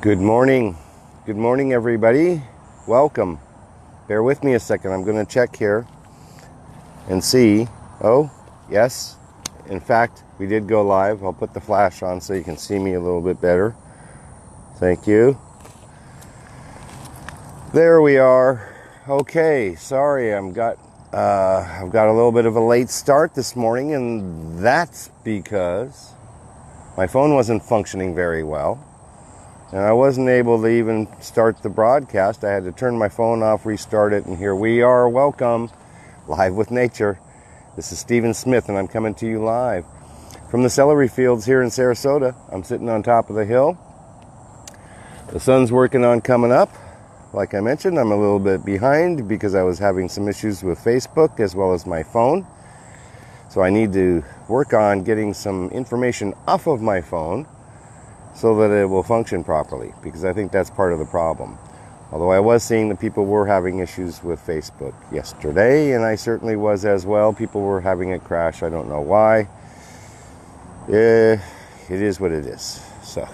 Good morning. Good morning, everybody. Welcome. Bear with me a second. I'm going to check here and see. Oh, yes. In fact, we did go live. I'll put the flash on so you can see me a little bit better. Thank you. There we are. Okay. Sorry, I've got a little bit of a late start this morning, and that's because my phone wasn't functioning very well. And I wasn't able to even start the broadcast. I had to turn my phone off, restart it, and here we are. Welcome, Live with Nature. This is Stephen Smith, and I'm coming to you live from the celery fields here in Sarasota. I'm sitting on top of the hill. The sun's working on coming up. Like I mentioned, I'm a little bit behind because I was having some issues with Facebook as well as my phone. So I need to work on getting some information off of my phone so that it will function properly, because I think that's part of the problem. Although I was seeing that people were having issues with Facebook yesterday, and I certainly was as well. People were having it crash. I don't know why. It is what it is. So,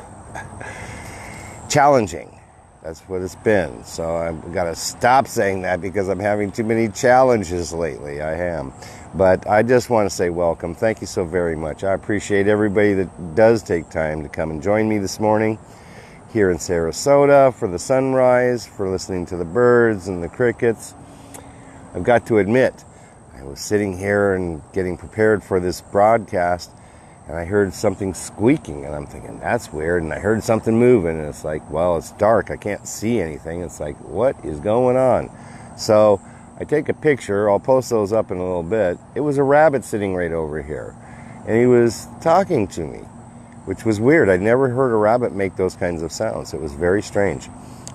challenging. That's what it's been. So I've got to stop saying that because I'm having too many challenges lately. I am. But I just want to say welcome. Thank you so very much. I appreciate everybody that does take time to come and join me this morning here in Sarasota for the sunrise, for listening to the birds and the crickets. I've got to admit, I was sitting here and getting prepared for this broadcast, and I heard something squeaking, and I'm thinking, that's weird. And I heard something moving, and it's like, well, it's dark. I can't see anything. It's like, what is going on? So I take a picture. I'll post those up in a little bit. It was a rabbit sitting right over here, and he was talking to me, which was weird. I'd never heard a rabbit make those kinds of sounds. It was very strange,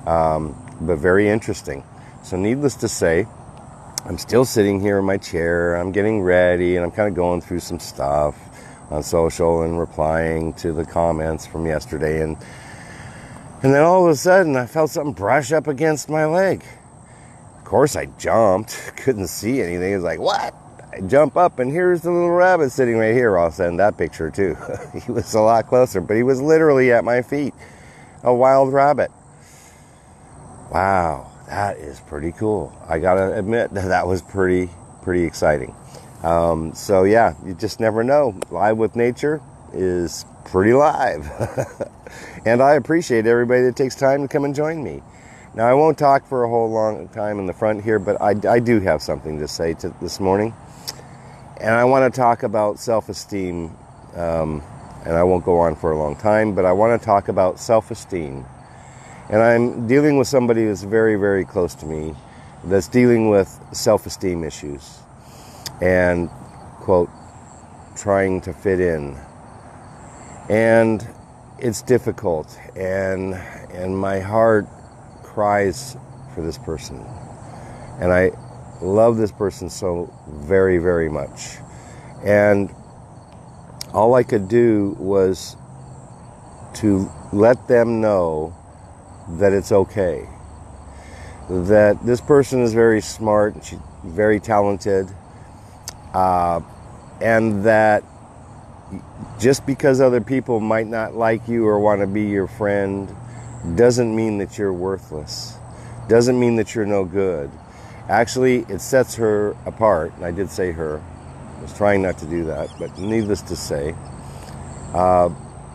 but very interesting. So needless to say, I'm still sitting here in my chair. I'm getting ready, and I'm kind of going through some stuff on social and replying to the comments from yesterday. And then all of a sudden, I felt something brush up against my leg. Of course, I jumped, couldn't see anything. It was like, what? I jump up, and here's the little rabbit sitting right here. I'll send that picture, too. He was a lot closer, but he was literally at my feet. A wild rabbit. Wow, that is pretty cool. I gotta admit, that was pretty exciting. So, yeah, you just never know. Live with Nature is pretty live. And I appreciate everybody that takes time to come and join me. Now, I won't talk for a whole long time in the front here, but I do have something to say this morning. And I want to talk about self-esteem, and I won't go on for a long time, but I want to talk about self-esteem. And I'm dealing with somebody that's very, very close to me that's dealing with self-esteem issues and, quote, trying to fit in. And it's difficult, and my heart cries for this person, and I love this person so very, very much, and all I could do was to let them know that it's okay, that this person is very smart, she's very talented, and that just because other people might not like you or want to be your friend doesn't mean that you're worthless, doesn't mean that you're no good. Actually, it sets her apart, and I did say her, I was trying not to do that, but needless to say,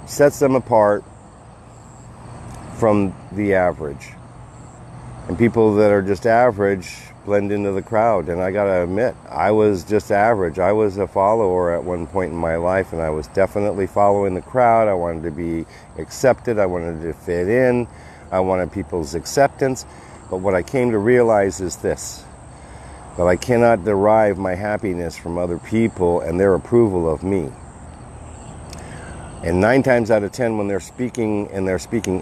sets them apart from the average. And people that are just average blend into the crowd, and I gotta admit, I was just average. I was a follower at one point in my life, and I was definitely following the crowd. I wanted to be accepted. I wanted to fit in. I wanted people's acceptance. But what I came to realize is this, that I cannot derive my happiness from other people and their approval of me. And 9 times out of 10, when they're speaking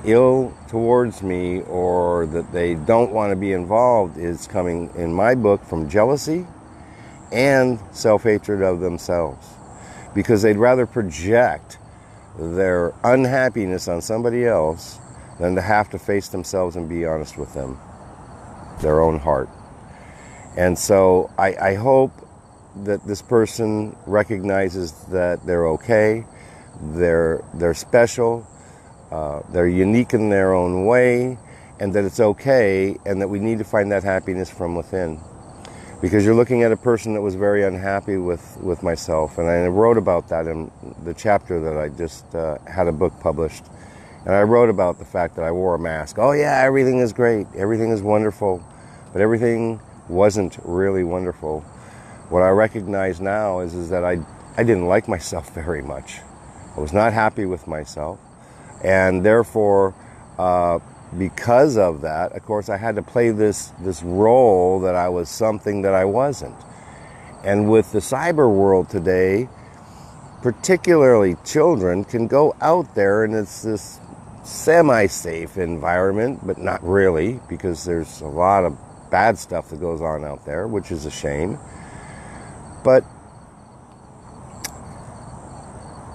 ill towards me, or that they don't want to be involved, is coming, in my book, from jealousy and self-hatred of themselves. Because they'd rather project their unhappiness on somebody else than to have to face themselves and be honest with them, their own heart. And so I hope that this person recognizes that they're okay, they're special, they're unique in their own way, and that it's okay, and that we need to find that happiness from within. Because you're looking at a person that was very unhappy with myself, and I wrote about that in the chapter that I just had a book published. And I wrote about the fact that I wore a mask. Oh yeah, everything is great, everything is wonderful, but everything wasn't really wonderful. What I recognize now is that I didn't like myself very much. I was not happy with myself, and therefore, because of that, of course, I had to play this role that I was something that I wasn't. And with the cyber world today, particularly children can go out there, and it's this semi-safe environment, but not really, because there's a lot of bad stuff that goes on out there, which is a shame. But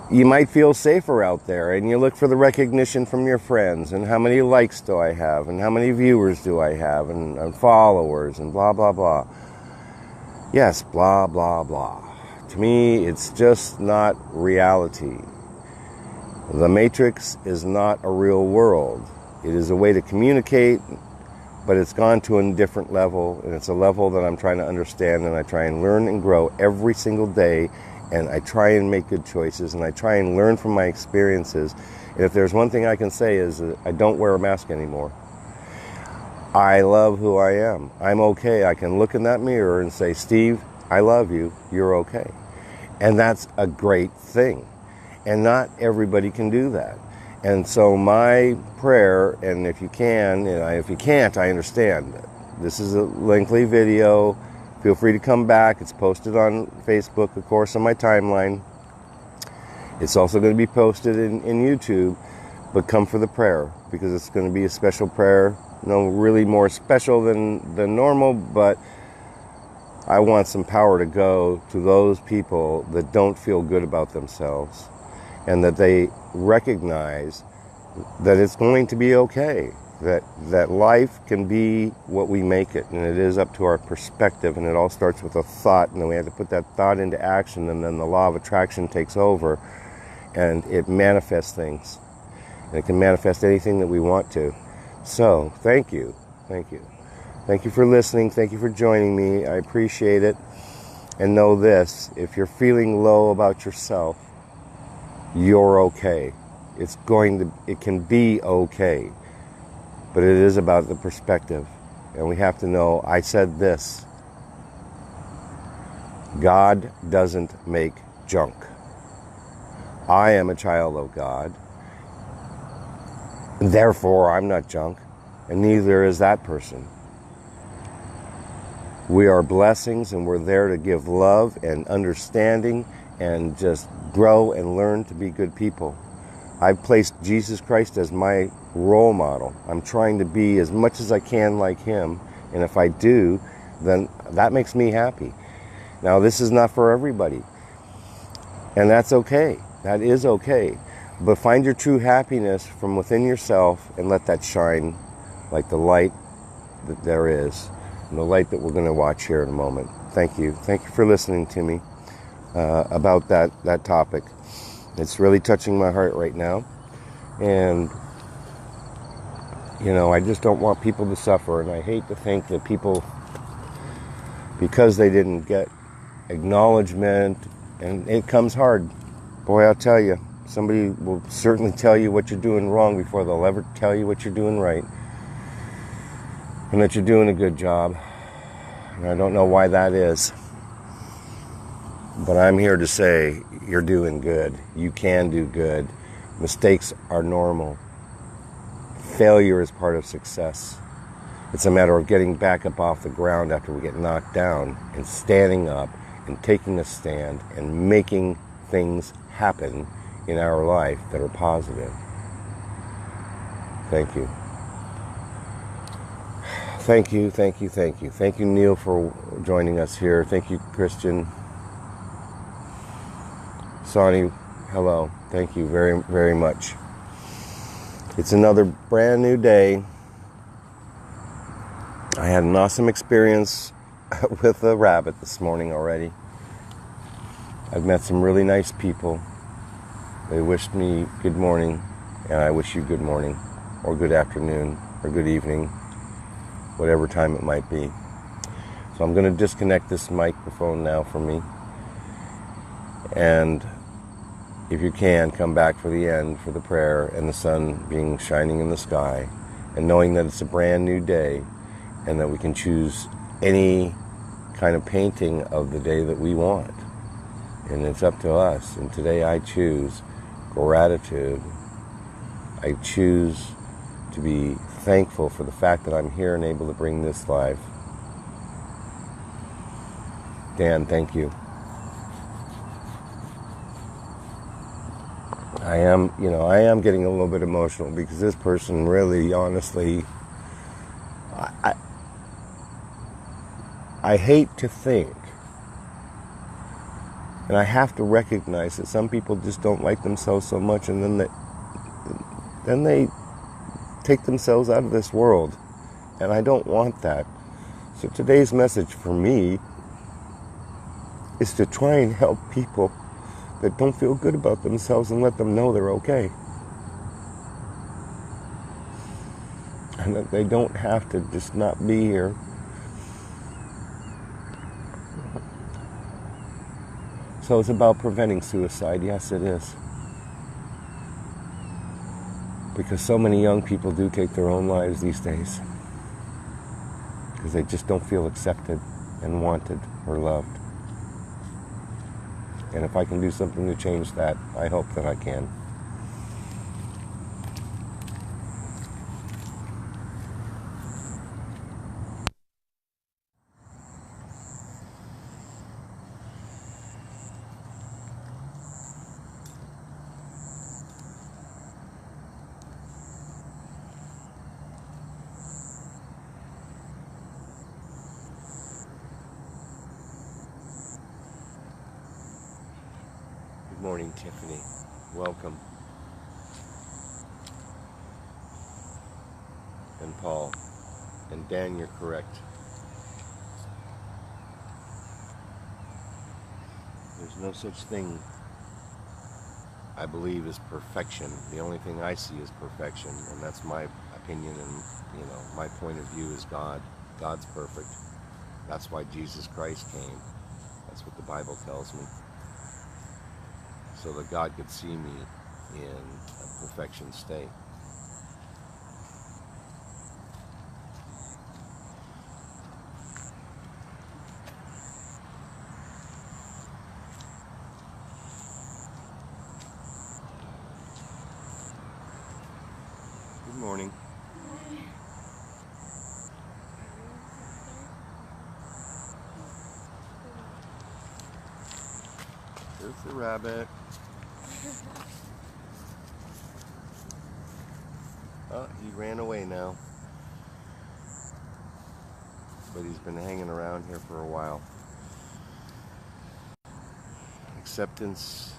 you might feel safer out there, and you look for the recognition from your friends, and how many likes do I have, and how many viewers do I have, and followers, and blah, blah, blah. Yes, blah, blah, blah. To me, it's just not reality. The Matrix is not a real world. It is a way to communicate, but it's gone to a different level, and it's a level that I'm trying to understand, and I try and learn and grow every single day, and I try and make good choices, and I try and learn from my experiences. And if there's one thing I can say is that I don't wear a mask anymore. I love who I am. I'm okay. I can look in that mirror and say, Steve, I love you. You're okay. And that's a great thing. And not everybody can do that. And so my prayer, and if you can, if you can't, I understand. This is a lengthy video. Feel free to come back. It's posted on Facebook, of course, on my timeline. It's also going to be posted in YouTube. But come for the prayer, because it's going to be a special prayer. No, really more special than normal, but I want some power to go to those people that don't feel good about themselves, and that they recognize that it's going to be okay, that life can be what we make it, and it is up to our perspective, and it all starts with a thought, and then we have to put that thought into action, and then the law of attraction takes over, and it manifests things, and it can manifest anything that we want to. So, thank you. Thank you. Thank you for listening. Thank you for joining me. I appreciate it. And know this, if you're feeling low about yourself, you're okay. It can be okay. But it is about the perspective. And we have to know, I said this, God doesn't make junk. I am a child of God. Therefore, I'm not junk. And neither is that person. We are blessings, and we're there to give love and understanding and just grow and learn to be good people. I've placed Jesus Christ as my role model. I'm trying to be as much as I can like him, and if I do, then that makes me happy. Now, this is not for everybody, and that's okay. That is okay. But find your true happiness from within yourself and let that shine like the light that there is. And the light that we're going to watch here in a moment. Thank you. Thank you for listening to me about that topic. It's really touching my heart right now. And, I just don't want people to suffer. And I hate to think that people, because they didn't get acknowledgement, and it comes hard. Boy, I'll tell you, somebody will certainly tell you what you're doing wrong before they'll ever tell you what you're doing right. And that you're doing a good job. And I don't know why that is. But I'm here to say you're doing good. You can do good. Mistakes are normal. Failure is part of success. It's a matter of getting back up off the ground after we get knocked down and standing up and taking a stand and making things happen in our life that are positive. Thank you. Thank you, thank you, thank you. Thank you, Neil, for joining us here. Thank you, Christian. Sonny, hello. Thank you very, very much. It's another brand new day. I had an awesome experience with a rabbit this morning already. I've met some really nice people. They wished me good morning. And I wish you good morning, or good afternoon, or good evening, whatever time it might be. So I'm going to disconnect this microphone now from me. And if you can, come back for the end, for the prayer, and the sun being shining in the sky, and knowing that it's a brand new day, and that we can choose any kind of painting of the day that we want. And it's up to us. And today I choose gratitude. I choose to be thankful for the fact that I'm here and able to bring this life. Dan, thank you. I am getting a little bit emotional because this person really, honestly, I hate to think, and I have to recognize that some people just don't like themselves so much, and then they take themselves out of this world, and I don't want that. So today's message for me is to try and help people that don't feel good about themselves and let them know they're okay. And that they don't have to just not be here. So it's about preventing suicide. Yes, it is. Because so many young people do take their own lives these days. Because they just don't feel accepted and wanted or loved. And if I can do something to change that, I hope that I can. Good morning, Tiffany. Welcome. And Paul. And Dan, you're correct. There's no such thing, I believe, as perfection. The only thing I see is perfection, and that's my opinion, and my point of view is God. God's perfect. That's why Jesus Christ came. That's what the Bible tells me. So that God could see me in a perfection state. Good morning. There's the rabbit. Oh, he ran away now. But he's been hanging around here for a while. Acceptance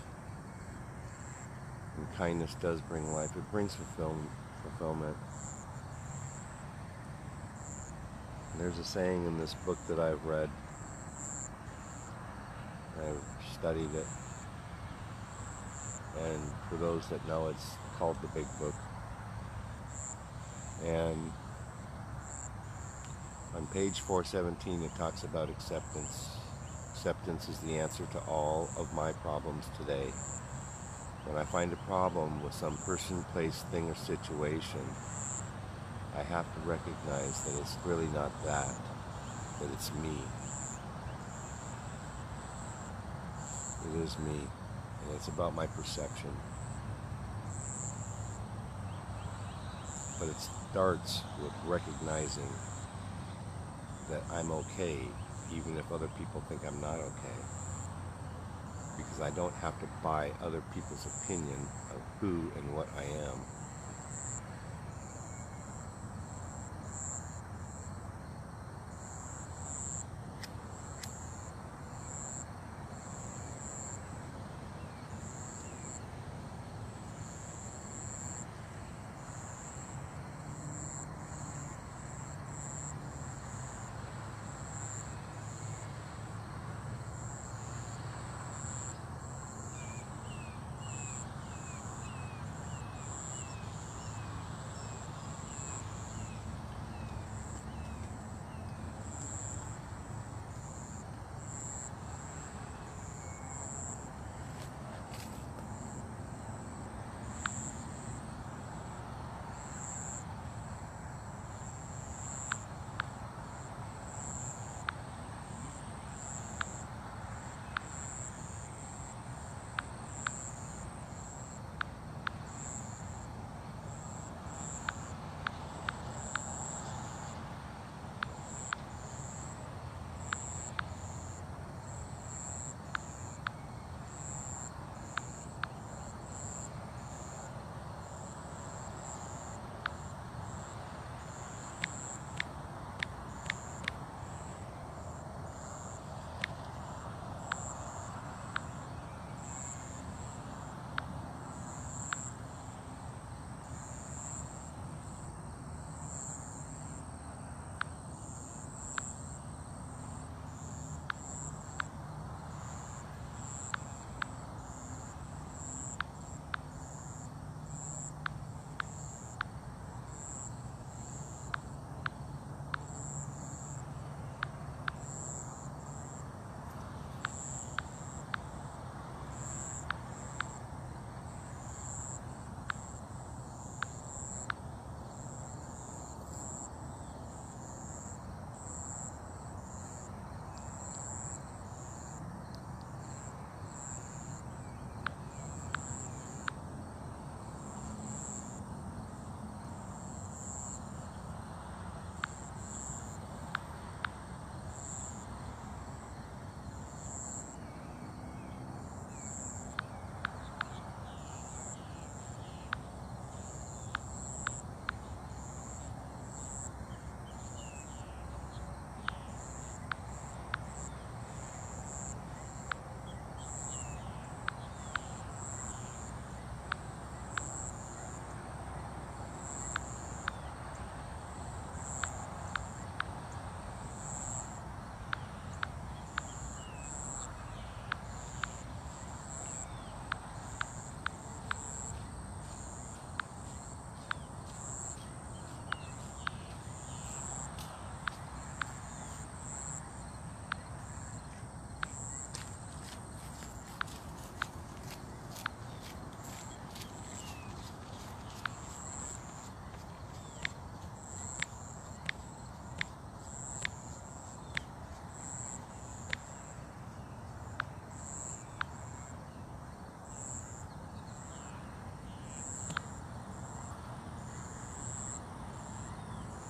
and kindness does bring life. It brings fulfillment. And there's a saying in this book that I've read. I've studied it. And for those that know, it's called The Big Book. And on page 417, it talks about acceptance. Acceptance is the answer to all of my problems today. When I find a problem with some person, place, thing, or situation, I have to recognize that it's really not that it's me. It is me, and it's about my perception. But it starts with recognizing that I'm okay, even if other people think I'm not okay. Because I don't have to buy other people's opinion of who and what I am.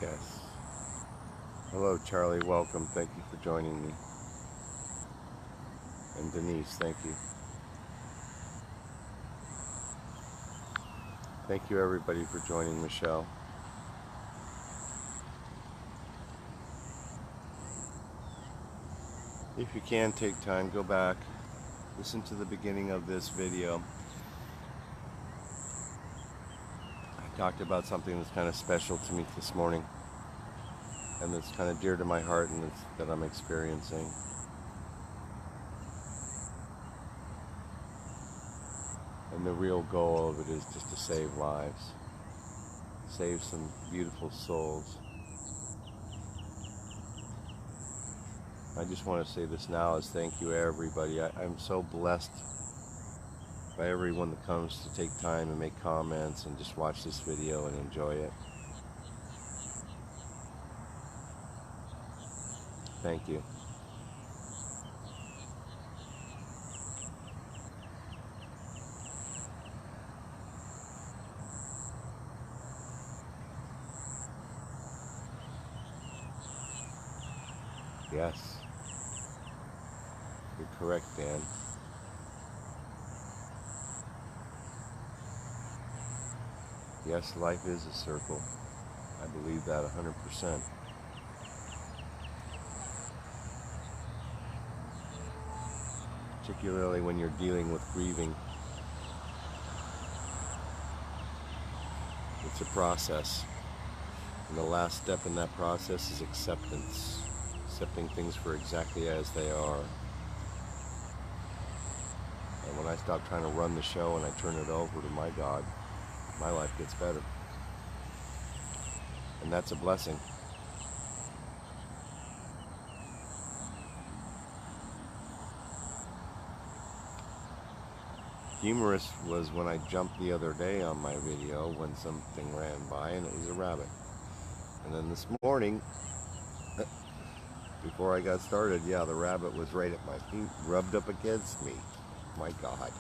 Yes. Hello, Charlie. Welcome. Thank you for joining me. And Denise, thank you. Thank you, everybody, for joining Michelle. If you can take time, go back, listen to the beginning of this video. I talked about something that's kind of special to me this morning, and that's kind of dear to my heart, and that I'm experiencing. And the real goal of it is just to save lives, save some beautiful souls. I just want to say this now is thank you, everybody. I'm so blessed by everyone that comes to take time and make comments and just watch this video and enjoy it. Thank you. Yes. You're correct, Dan. Yes, life is a circle. I believe that 100%. Particularly when you're dealing with grieving. It's a process. And the last step in that process is acceptance. Accepting things for exactly as they are. And when I stop trying to run the show and I turn it over to my God, my life gets better. And that's a blessing. Humorous was when I jumped the other day on my video when something ran by and it was a rabbit. And then this morning, before I got started, yeah, the rabbit was right at my feet, rubbed up against me. My God.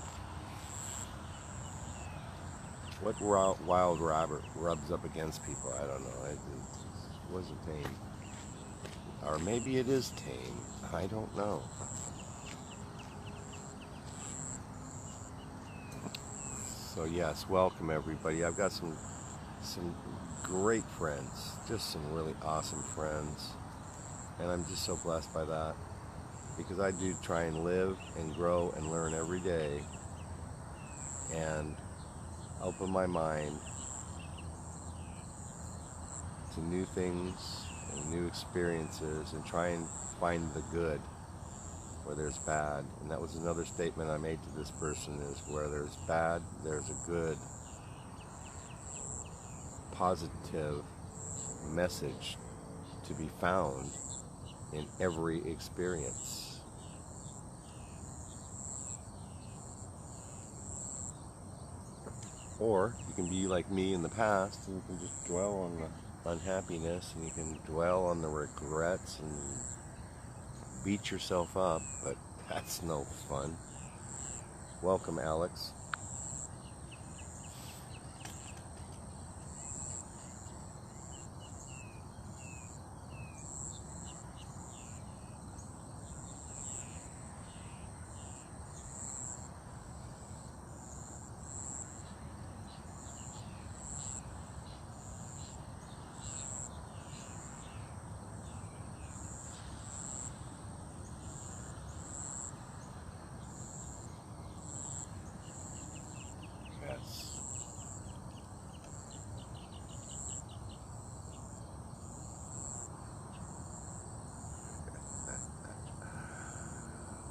What wild rabbit rubs up against people? I don't know. It wasn't tame. Or maybe it is tame. I don't know. So yes, welcome everybody. I've got some great friends. Just some really awesome friends. And I'm just so blessed by that. Because I do try and live and grow and learn every day. And open my mind to new things and new experiences and try and find the good where there's bad. And that was another statement I made to this person, is where there's bad, there's a good, positive message to be found in every experience. Or you can be like me in the past and you can just dwell on the unhappiness and you can dwell on the regrets and beat yourself up, but that's no fun. Welcome, Alex. Yes.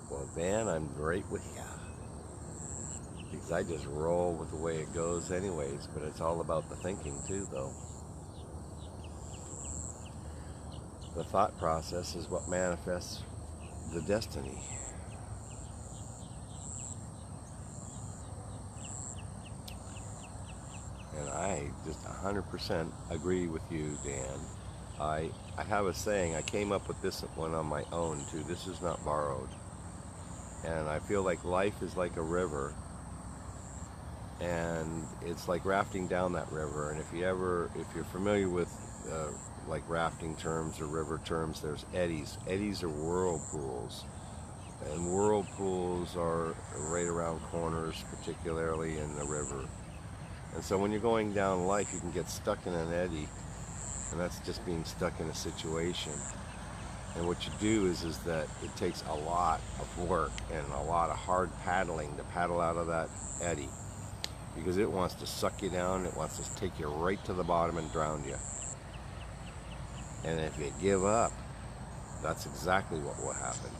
Well, Dan, I'm right with you. Because I just roll with the way it goes anyways, but it's all about the thinking too, though. The thought process is what manifests the destiny. And I just 100% agree with you, Dan. I have a saying, I came up with this one on my own too. This is not borrowed. And I feel like life is like a river. and it's like rafting down that river. And if you're familiar with like rafting terms or river terms, there's eddies. Eddies are whirlpools, and whirlpools are right around corners, particularly in the river. And so when you're going down life, you can get stuck in an eddy, and that's just being stuck in a situation. And what you do is that it takes a lot of work and a lot of hard paddling to paddle out of that eddy, because it wants to suck you down. It wants to take you right to the bottom and drown you. And if you give up, that's exactly what will happen.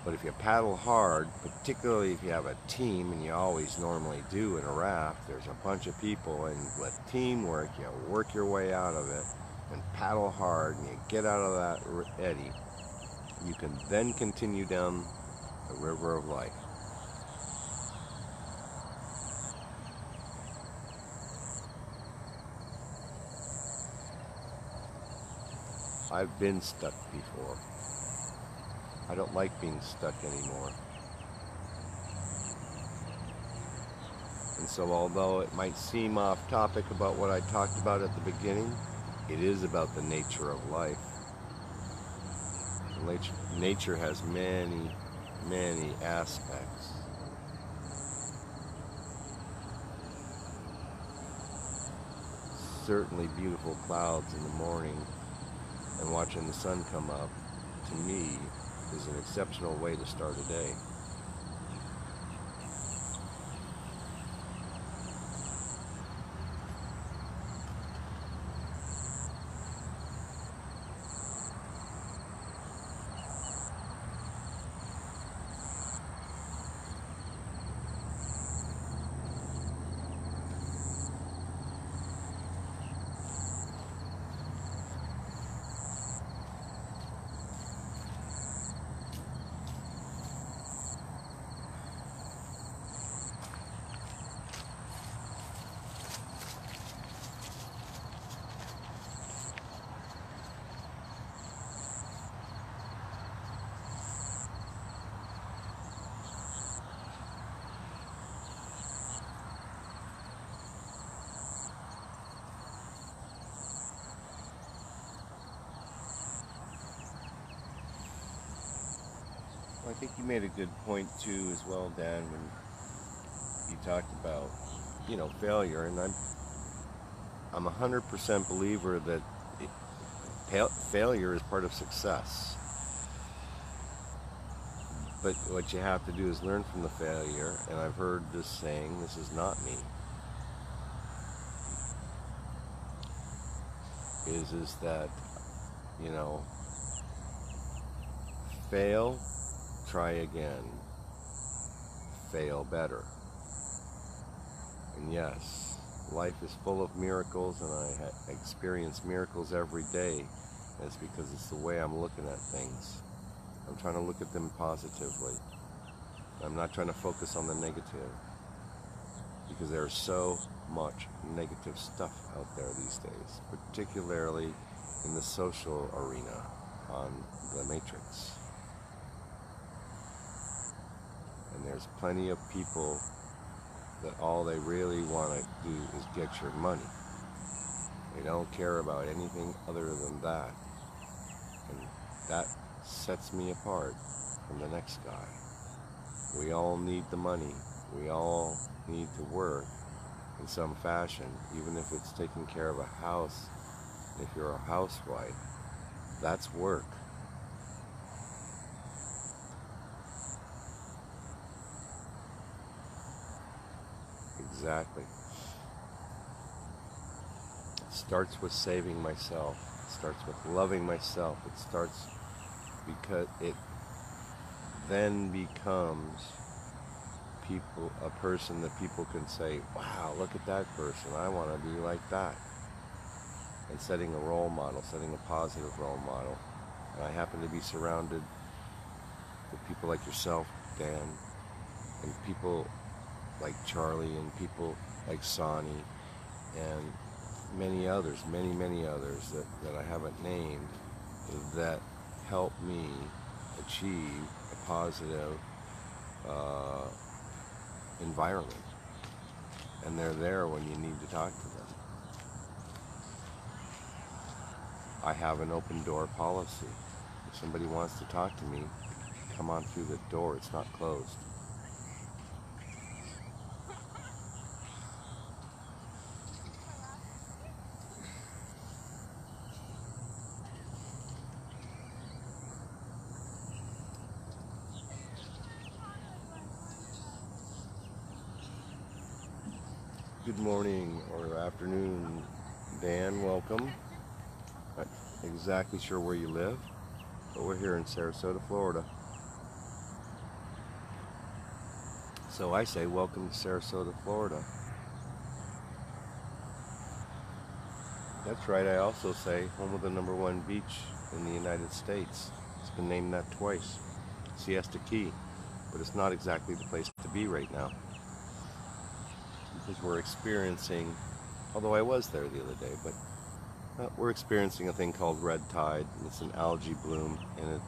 But if you paddle hard, particularly if you have a team, and you always normally do in a raft, there's a bunch of people, and with teamwork, you work your way out of it and paddle hard, and you get out of that eddy. You can then continue down the river of life. I've been stuck before. I don't like being stuck anymore. And so although it might seem off topic about what I talked about at the beginning, it is about the nature of life. Nature has many, many aspects. Certainly beautiful clouds in the morning and watching the sun come up, to me, is an exceptional way to start a day. I think you made a good point too, as well, Dan, when you talked about, failure, and I'm 100% believer that failure is part of success. But what you have to do is learn from the failure, and I've heard this saying, "This is not me." Is that, you know, fail, try again, fail better. And yes, life is full of miracles, and I experience miracles every day. And it's because it's the way I'm looking at things. I'm trying to look at them positively. I'm not trying to focus on the negative, because there's so much negative stuff out there these days, particularly in the social arena on the Matrix. And there's plenty of people that all they really want to do is get your money. They don't care about anything other than that. And that sets me apart from the next guy. We all need the money. We all need to work in some fashion, even if it's taking care of a house. If you're a housewife, that's work. Exactly. It starts with saving myself. It starts with loving myself. It starts because it then becomes a person that people can say, "Wow, look at that person. I want to be like that." And setting a role model, setting a positive role model. And I happen to be surrounded with people like yourself, Dan, and people like Charlie, and people like Sonny, and many others, many others that I haven't named, that help me achieve a positive environment. and they're there when you need to talk to them. I have an open door policy. If somebody wants to talk to me, come on through the door. It's not closed. Good morning or afternoon, Dan. Welcome. Not exactly sure where you live, but we're here in Sarasota, Florida. So I say welcome to Sarasota, Florida. That's right, I also say home of the #1 beach in the United States. It's been named that twice. Siesta Key. But it's not exactly the place to be right now, because we're experiencing, although I was there the other day, but we're experiencing a thing called red tide. It's an algae bloom and it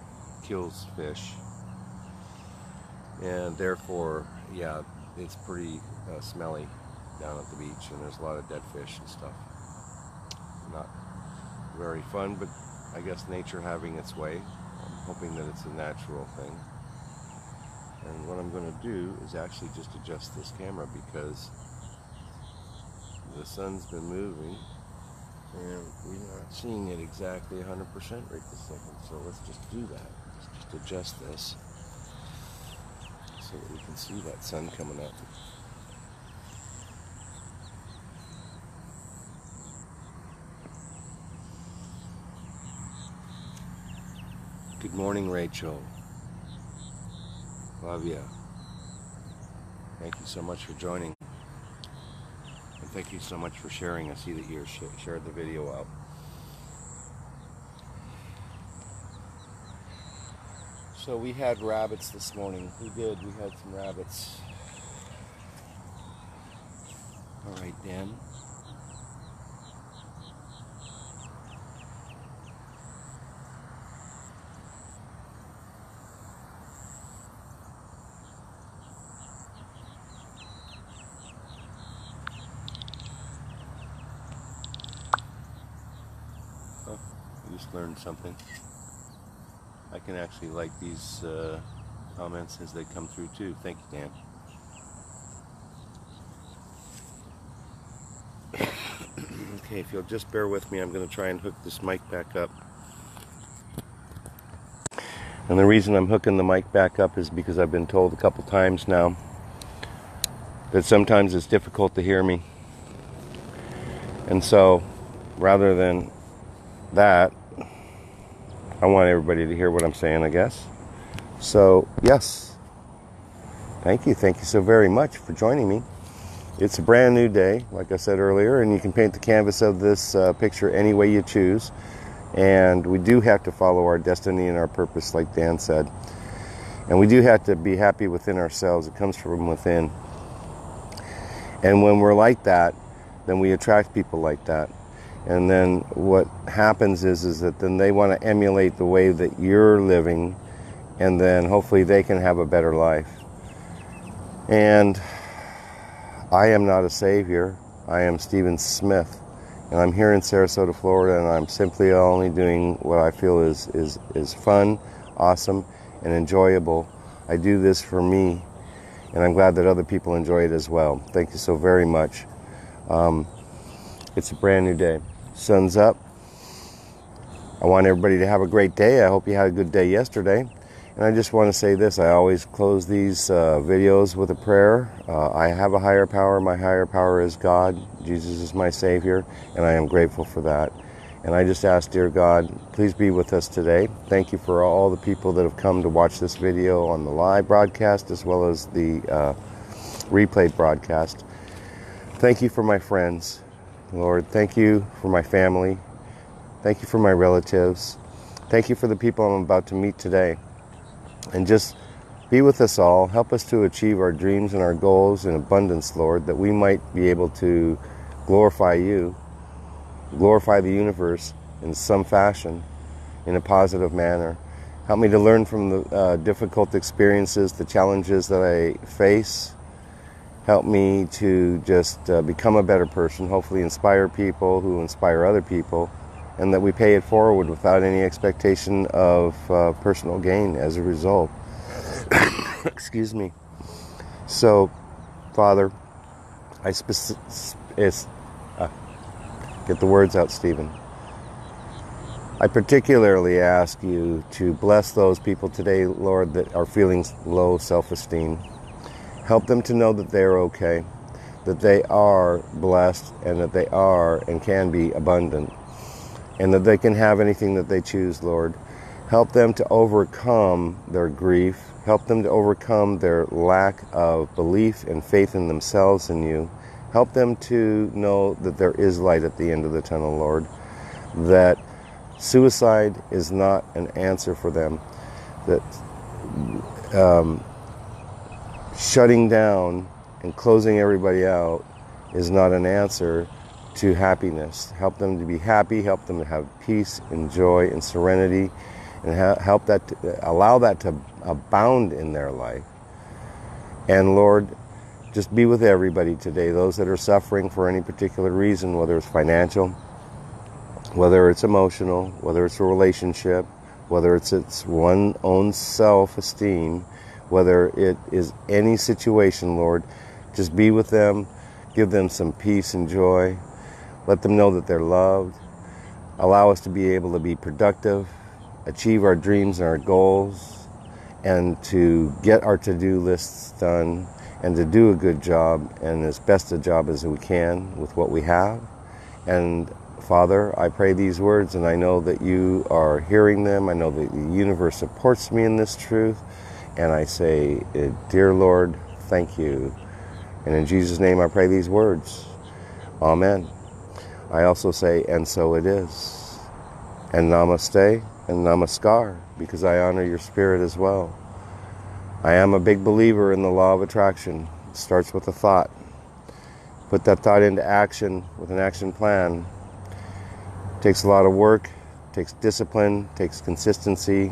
kills fish, and therefore, yeah, it's pretty smelly down at the beach, and there's a lot of dead fish and stuff. Not very fun, but I guess nature having its way. I'm hoping that it's a natural thing. And what I'm going to do is actually just adjust this camera, because the sun's been moving and we're not seeing it exactly 100% right this second. So let's just do that. Let's just adjust this so that we can see that sun coming up. Good morning, Rachel. Love ya. Thank you so much for joining. And thank you so much for sharing. I see that you shared the video out. So we had rabbits this morning. We did. We had some rabbits. All right, Dan. Oh, I just learned something. I can actually like these comments as they come through too. Thank you, Dan. Okay, if you'll just bear with me, I'm going to try and hook this mic back up. And the reason I'm hooking the mic back up is because I've been told a couple times now that sometimes it's difficult to hear me. And so, rather than that, I want everybody to hear what I'm saying, I guess. So, yes. Thank you so very much for joining me. It's a brand new day, like I said earlier, and you can paint the canvas of this picture any way you choose. And we do have to follow our destiny and our purpose, like Dan said. And we do have to be happy within ourselves. It comes from within. And when we're like that, then we attract people like that. And then what happens is that then they want to emulate the way that you're living, and then hopefully they can have a better life. And I am not a savior. I am Stephen Smith, and I'm here in Sarasota, Florida, and I'm simply only doing what I feel is fun, awesome, and enjoyable. I do this for me, and I'm glad that other people enjoy it as well. Thank you so very much. It's a brand new day. Sun's up. I want everybody to have a great day. I hope you had a good day yesterday. And I just want to say this. I always close these videos with a prayer. I have a higher power. My higher power is God. Jesus is my Savior, and I am grateful for that. And I just ask, dear God, please be with us today. Thank you for all the people that have come to watch this video on the live broadcast as well as the replayed broadcast. Thank you for my friends, Lord. Thank you for my family. Thank you for my relatives. Thank you for the people I'm about to meet today. And just be with us all. Help us to achieve our dreams and our goals in abundance, Lord, that we might be able to glorify you, glorify the universe in some fashion, in a positive manner. Help me to learn from the difficult experiences, the challenges that I face. Help me to just become a better person, hopefully inspire people who inspire other people, and that we pay it forward without any expectation of personal gain as a result. Excuse me. So, Father, get the words out, Stephen. I particularly ask you to bless those people today, Lord, that are feeling low self-esteem. Help them to know that they are okay, that they are blessed, and that they are and can be abundant, and that they can have anything that they choose, Lord. Help them to overcome their grief. Help them to overcome their lack of belief and faith in themselves and you. Help them to know that there is light at the end of the tunnel, Lord, that suicide is not an answer for them, that shutting down and closing everybody out is not an answer to happiness. Help them to be happy, help them to have peace and joy and serenity, and allow that to abound in their life. And Lord, just be with everybody today, those that are suffering for any particular reason, whether it's financial, whether it's emotional, whether it's a relationship, whether it's one's own self-esteem, whether it is any situation, Lord, just be with them, give them some peace and joy, let them know that they're loved, allow us to be able to be productive, achieve our dreams and our goals, and to get our to-do lists done, and to do a good job, and as best a job as we can with what we have. And Father, I pray these words, and I know that you are hearing them. I know that the universe supports me in this truth. And I say, dear Lord, thank you. And in Jesus' name I pray these words. Amen. I also say, and so it is. And namaste and namaskar, because I honor your spirit as well. I am a big believer in the law of attraction. It starts with a thought. Put that thought into action with an action plan. It takes a lot of work, takes discipline, takes consistency,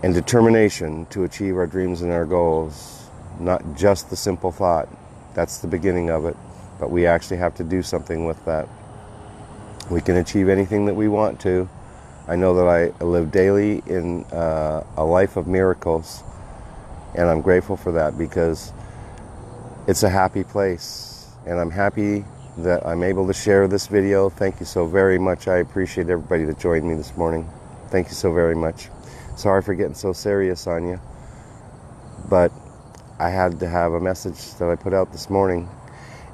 and determination to achieve our dreams and our goals. Not just the simple thought. That's the beginning of it. But we actually have to do something with that. We can achieve anything that we want to. I know that I live daily in a life of miracles. And I'm grateful for that because it's a happy place. And I'm happy that I'm able to share this video. Thank you so very much. I appreciate everybody that joined me this morning. Thank you so very much. Sorry for getting so serious on you, but I had to have a message that I put out this morning.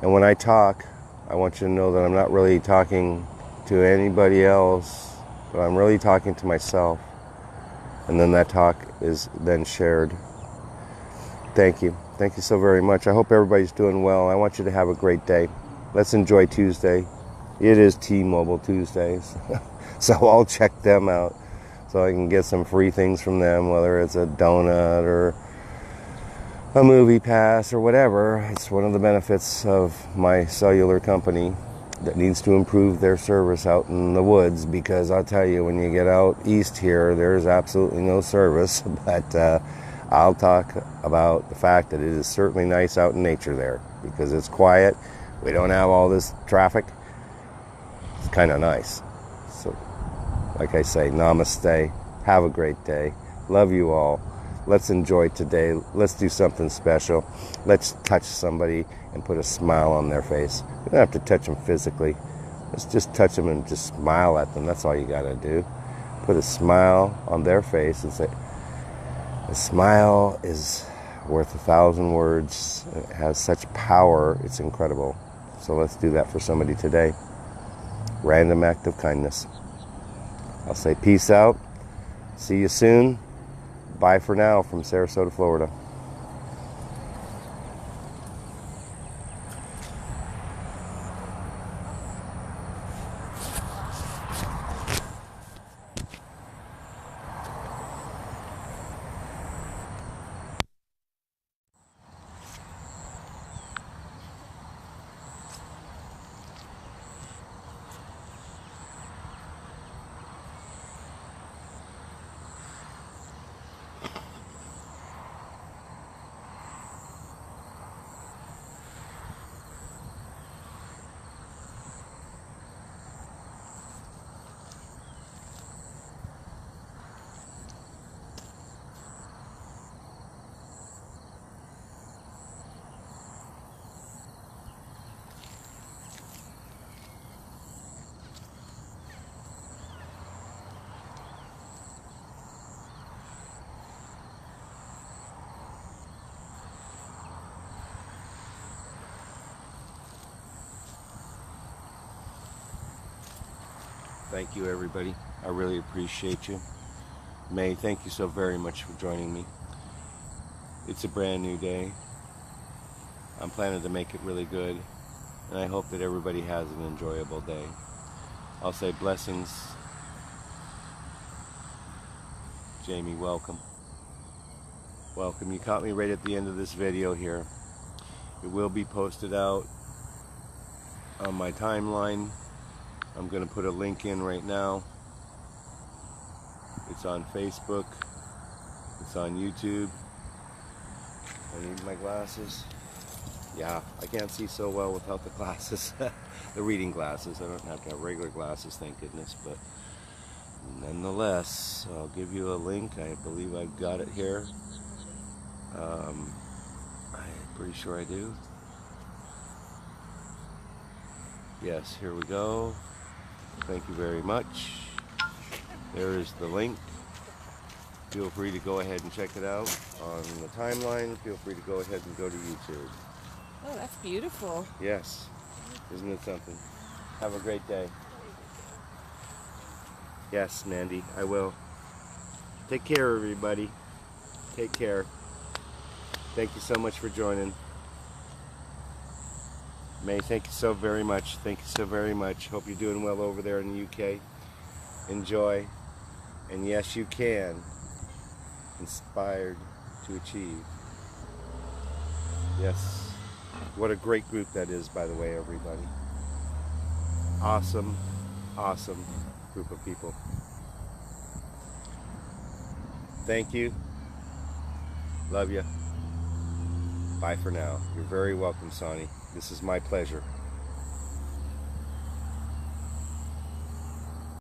And when I talk, I want you to know that I'm not really talking to anybody else, but I'm really talking to myself. And then that talk is then shared. Thank you. Thank you so very much. I hope everybody's doing well. I want you to have a great day. Let's enjoy Tuesday. It is T-Mobile Tuesdays. So I'll check them out so I can get some free things from them, whether it's a donut or a movie pass or whatever. It's one of the benefits of my cellular company that needs to improve their service out in the woods, because I'll tell you, when you get out east here, there's absolutely no service. But I'll talk about the fact that it is certainly nice out in nature there, because it's quiet. We don't have all this traffic. It's kind of nice. So, like I say, namaste. Have a great day. Love you all. Let's enjoy today. Let's do something special. Let's touch somebody and put a smile on their face. We don't have to touch them physically. Let's just touch them and just smile at them. That's all you got to do. Put a smile on their face and say, a smile is worth 1,000 words. It has such power. It's incredible. So let's do that for somebody today. Random act of kindness. I'll say peace out. See you soon. Bye for now from Sarasota, Florida. Thank you, everybody. I really appreciate you. May, thank you so very much for joining me. It's a brand new day. I'm planning to make it really good, and I hope that everybody has an enjoyable day. I'll say blessings. Jamie, welcome. Welcome. You caught me right at the end of this video here. It will be posted out on my timeline. I'm going to put a link in right now. It's on Facebook. It's on YouTube. I need my glasses. Yeah, I can't see so well without the glasses. The reading glasses. I don't have to have regular glasses, thank goodness. But nonetheless, I'll give you a link. I believe I've got it here. I'm pretty sure I do. Yes, here we go. Thank you very much. There is the link. Feel free to go ahead and check it out on the timeline. Feel free to go ahead and go to YouTube. Oh, that's beautiful. Yes. Isn't it something? Have a great day. Yes, Mandy, I will. Take care, everybody. Take care. Thank you so much for joining. May, thank you so very much. Thank you so very much. Hope you're doing well over there in the UK. Enjoy. And yes, you can. Inspired to achieve. Yes. What a great group that is, by the way, everybody. Awesome, awesome group of people. Thank you. Love you. Bye for now. You're very welcome, Sonny. This is my pleasure.